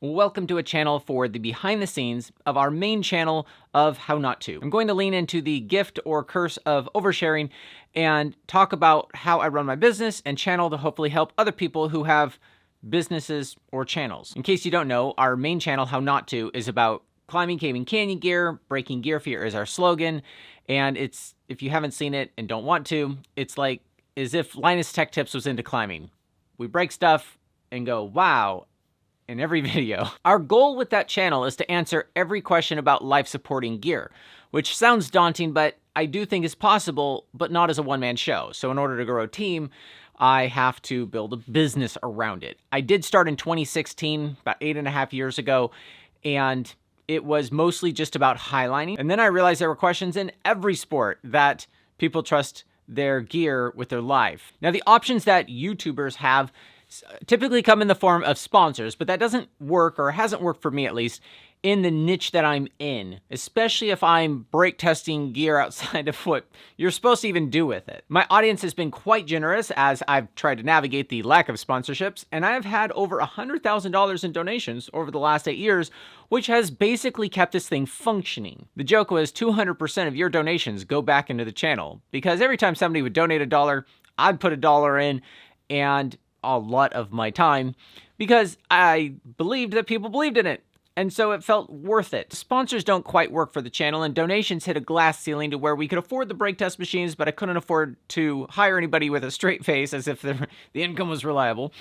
Welcome to a channel for the behind the scenes of our main channel of How Not To. I'm going to lean into the gift or curse of oversharing and talk about how I run my business and channel to hopefully help other people who have businesses or channels. In case you don't know, our main channel, How Not To, is about climbing, caving, canyon gear. Breaking gear fear is our slogan. And it's, if you haven't seen it and don't want to, it's like as if Linus Tech Tips was into climbing. We break stuff and go, wow, in every video. Our goal with that channel is to answer every question about life-supporting gear, which sounds daunting, but I do think is possible, but not as a one-man show. So in order to grow a team, I have to build a business around it. I did start in 2016, about 8.5 years ago, and it was mostly just about highlining. And then I realized there were questions in every sport that people trust their gear with their life. Now, the options that YouTubers have typically come in the form of sponsors, but that doesn't work, or hasn't worked for me at least, in the niche that I'm in, especially if I'm brake testing gear outside of what you're supposed to even do with it. My audience has been quite generous as I've tried to navigate the lack of sponsorships, and I've had over $100,000 in donations over the last 8 years, which has basically kept this thing functioning. The joke was 200% of your donations go back into the channel, because every time somebody would donate $1, I'd put $1 in, and a lot of my time, because I believed that people believed in it, and so it felt worth it. Sponsors don't quite work for the channel, and donations hit a glass ceiling to where we could afford the brake test machines, but I couldn't afford to hire anybody with a straight face as if the income was reliable.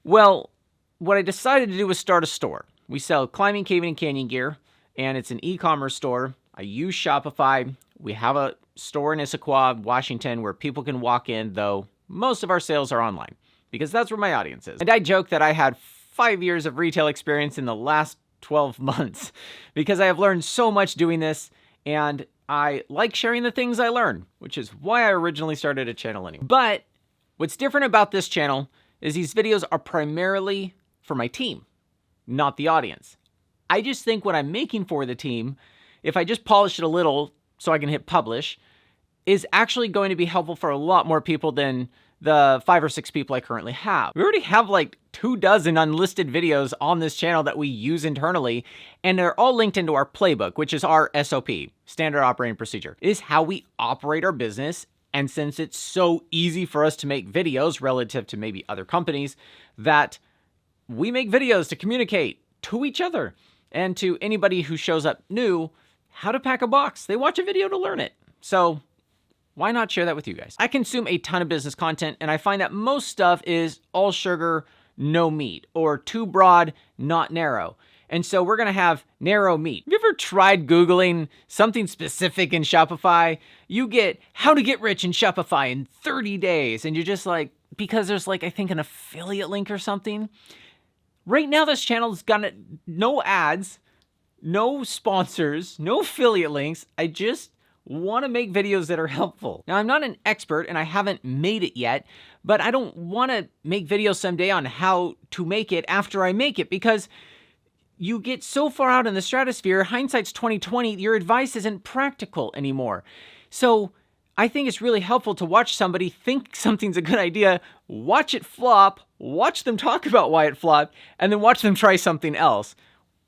Well, what I decided to do was start a store. We sell climbing, caving, and canyon gear, and it's an e-commerce store. I use Shopify. We have a store in Issaquah, Washington, where people can walk in, though most of our sales are online, because that's where my audience is. And I joke that I had 5 years of retail experience in the last 12 months because I have learned so much doing this, and I like sharing the things I learn, which is why I originally started a channel anyway. But what's different about this channel is these videos are primarily for my team, not the audience. I just think what I'm making for the team, if I just polish it a little so I can hit publish, is actually going to be helpful for a lot more people than the 5 or 6 people I currently have. We already have like 24 unlisted videos on this channel that we use internally, and they're all linked into our playbook, which is our SOP, standard operating procedure. It is how we operate our business, and since it's so easy for us to make videos relative to maybe other companies, that we make videos to communicate to each other and to anybody who shows up new how to pack a box. They watch a video to learn it. So why not share that with you guys? I consume a ton of business content, and I find that most stuff is all sugar, no meat, or too broad, not narrow. And so we're gonna have narrow meat. Have you ever tried Googling something specific in Shopify? You get how to get rich in Shopify in 30 days, and you're just like, because there's like, I think an affiliate link or something. Right now, this channel's got no ads, no sponsors, no affiliate links. I just want to make videos that are helpful. Now, I'm not an expert and I haven't made it yet, but I don't want to make videos someday on how to make it after I make it, because you get so far out in the stratosphere, hindsight's 2020, your advice isn't practical anymore. So I think it's really helpful to watch somebody think something's a good idea, watch it flop, watch them talk about why it flopped, and then watch them try something else.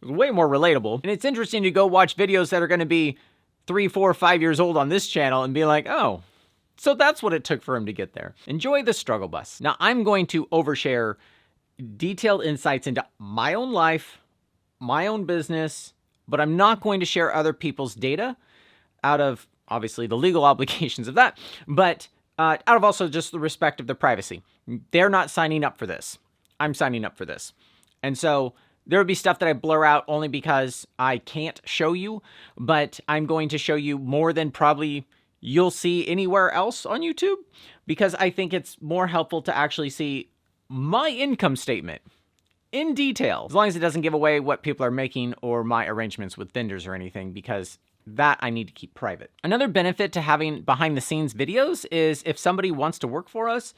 It's way more relatable. And it's interesting to go watch videos that are going to be 3, 4, 5 years old on this channel and be like, oh, so that's what it took for him to get there. Enjoy the struggle bus. Now, I'm going to overshare detailed insights into my own life, my own business, but I'm not going to share other people's data out of, obviously, the legal obligations of that, but out of also just the respect of their privacy. They're not signing up for this. I'm signing up for this. And so there would be stuff that I blur out only because I can't show you, but I'm going to show you more than probably you'll see anywhere else on YouTube, because I think it's more helpful to actually see my income statement in detail, as long as it doesn't give away what people are making or my arrangements with vendors or anything, because that I need to keep private. Another benefit to having behind the scenes videos is if somebody wants to work for us,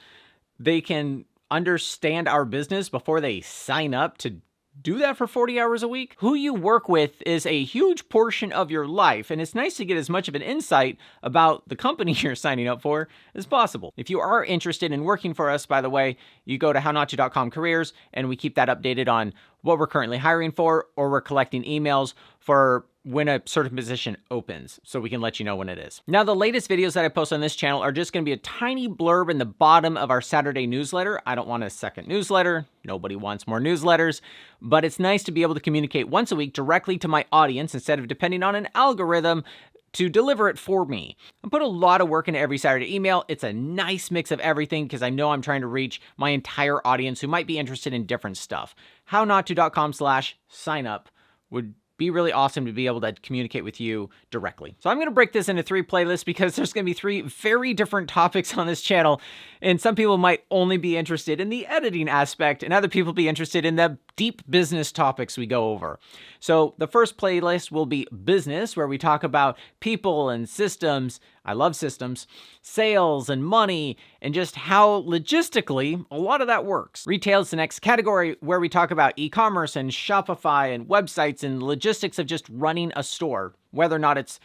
they can understand our business before they sign up to do that for 40 hours a week. Who you work with is a huge portion of your life, and it's nice to get as much of an insight about the company you're signing up for as possible. If you are interested in working for us, by the way, you go to hownotto.com careers, and we keep that updated on what we're currently hiring for, or we're collecting emails for when a certain position opens, so we can let you know when it is. Now, the latest videos that I post on this channel are just going to be a tiny blurb in the bottom of our Saturday newsletter. I don't want a second newsletter. Nobody wants more newsletters, but it's nice to be able to communicate once a week directly to my audience instead of depending on an algorithm to deliver it for me. I put a lot of work into every Saturday email. It's a nice mix of everything because I know I'm trying to reach my entire audience who might be interested in different stuff. hownotto.com/sign-up would be really awesome to be able to communicate with you directly. So I'm going to break this into 3 playlists because there's going to be 3 very different topics on this channel. And some people might only be interested in the editing aspect and other people be interested in the deep business topics we go over. So the first playlist will be business, where we talk about people and systems. I love systems, sales and money, and just how logistically a lot of that works. Retail is the next category, where we talk about e-commerce and Shopify and websites and logistics of just running a store, whether or not it's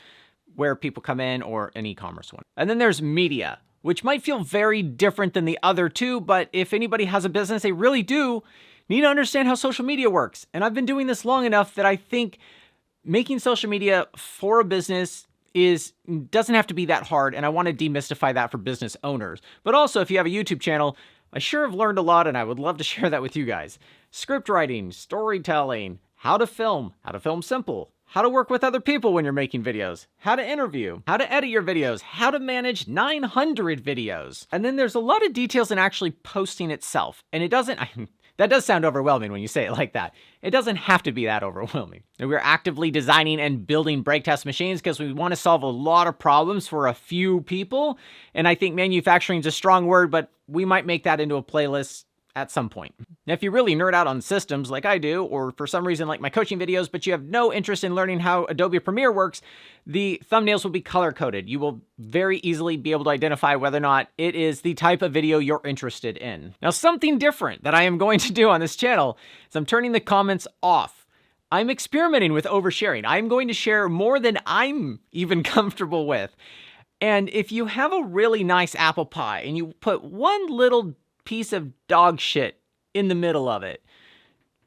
where people come in or an e-commerce one. And then there's media, which might feel very different than the other 2, but if anybody has a business, they really do need to understand how social media works. And I've been doing this long enough that I think making social media for a business doesn't have to be that hard, and I want to demystify that for business owners. But also, if you have a YouTube channel, I sure have learned a lot, and I would love to share that with you guys. Script writing, storytelling, how to film simple, how to work with other people when you're making videos, how to interview, how to edit your videos, how to manage 900 videos. And then there's a lot of details in actually posting itself. And it doesn't... That does sound overwhelming when you say it like that. It doesn't have to be that overwhelming. We're actively designing and building brake test machines because we want to solve a lot of problems for a few people. And I think manufacturing is a strong word, but we might make that into a playlist at some point. Now, if you really nerd out on systems like I do, or for some reason like my coaching videos, but you have no interest in learning how Adobe Premiere works, the thumbnails will be color-coded. You will very easily be able to identify whether or not it is the type of video you're interested in. Now, something different that I am going to do on this channel is I'm turning the comments off. I'm experimenting with oversharing. I'm going to share more than I'm even comfortable with. And if you have a really nice apple pie and you put one little piece of dog shit in the middle of it,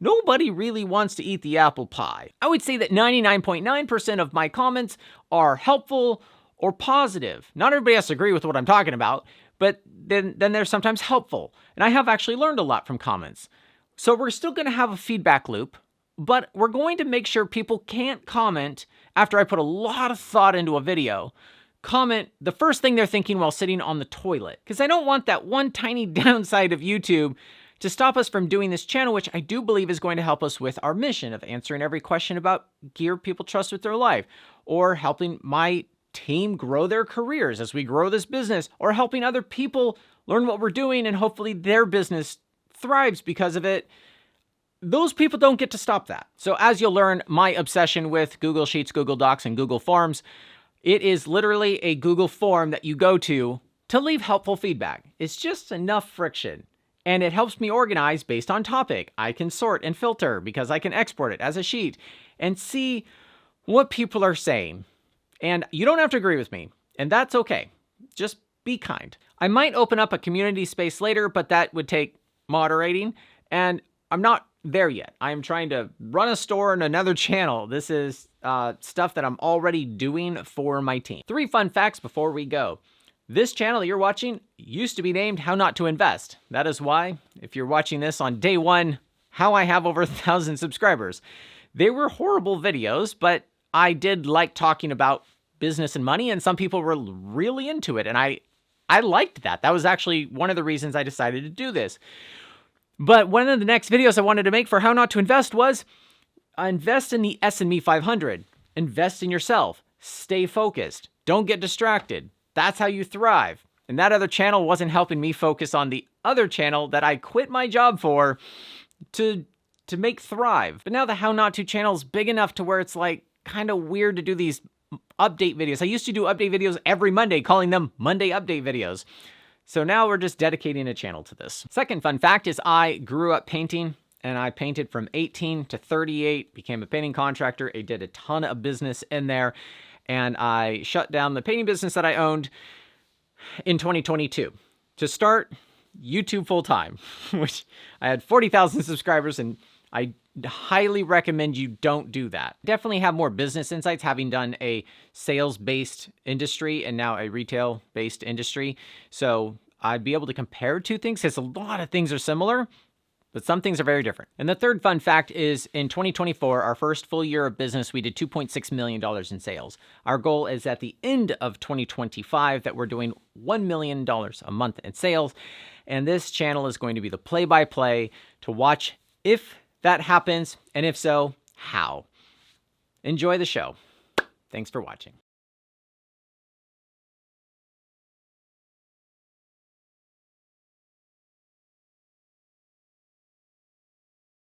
nobody really wants to eat the apple pie. I would say that 99.9% of my comments are helpful or positive. Not everybody has to agree with what I'm talking about, but then they're sometimes helpful. And I have actually learned a lot from comments. So we're still going to have a feedback loop, but we're going to make sure people can't comment after I put a lot of thought into a video. Comment the first thing they're thinking while sitting on the toilet. Because I don't want that one tiny downside of YouTube to stop us from doing this channel, which I do believe is going to help us with our mission of answering every question about gear people trust with their life, or helping my team grow their careers as we grow this business, or helping other people learn what we're doing and hopefully their business thrives because of it. Those people don't get to stop that. So as you'll learn, my obsession with Google Sheets, Google Docs, and Google Forms, it is literally a Google form that you go to leave helpful feedback. It's just enough friction. And it helps me organize based on topic. I can sort and filter because I can export it as a sheet and see what people are saying. And you don't have to agree with me, and that's okay. Just be kind. I might open up a community space later, but that would take moderating, and I'm not there yet. I'm trying to run a store in another channel. This is stuff that I'm already doing for my team. 3 fun facts before we go. This channel that you're watching used to be named How Not to Invest. That is why, if you're watching this on day 1, how I have over 1,000 subscribers. They were horrible videos, but I did like talking about business and money, and some people were really into it, and I liked that. That was actually one of the reasons I decided to do this. But one of the next videos I wanted to make for How Not to Invest was invest in the S&P 500. Invest in yourself. Stay focused. Don't get distracted. That's how you thrive. And that other channel wasn't helping me focus on the other channel that I quit my job for to make thrive. But now the How Not To channel is big enough to where it's like kind of weird to do these update videos. I used to do update videos every Monday, calling them Monday update videos. So now we're just dedicating a channel to this. Second fun fact is I grew up painting, and I painted from 18 to 38, became a painting contractor. I did a ton of business in there, and I shut down the painting business that I owned in 2022 to start YouTube full time, which I had 40,000 subscribers, and I highly recommend you don't do that. Definitely have more business insights having done a sales-based industry and now a retail-based industry. So I'd be able to compare two things because a lot of things are similar, but some things are very different. And the third fun fact is in 2024, our first full year of business, we did $2.6 million in sales. Our goal is at the end of 2025 that we're doing $1 million a month in sales. And this channel is going to be the play-by-play to watch if that happens, and if so, how. Enjoy the show. Thanks for watching.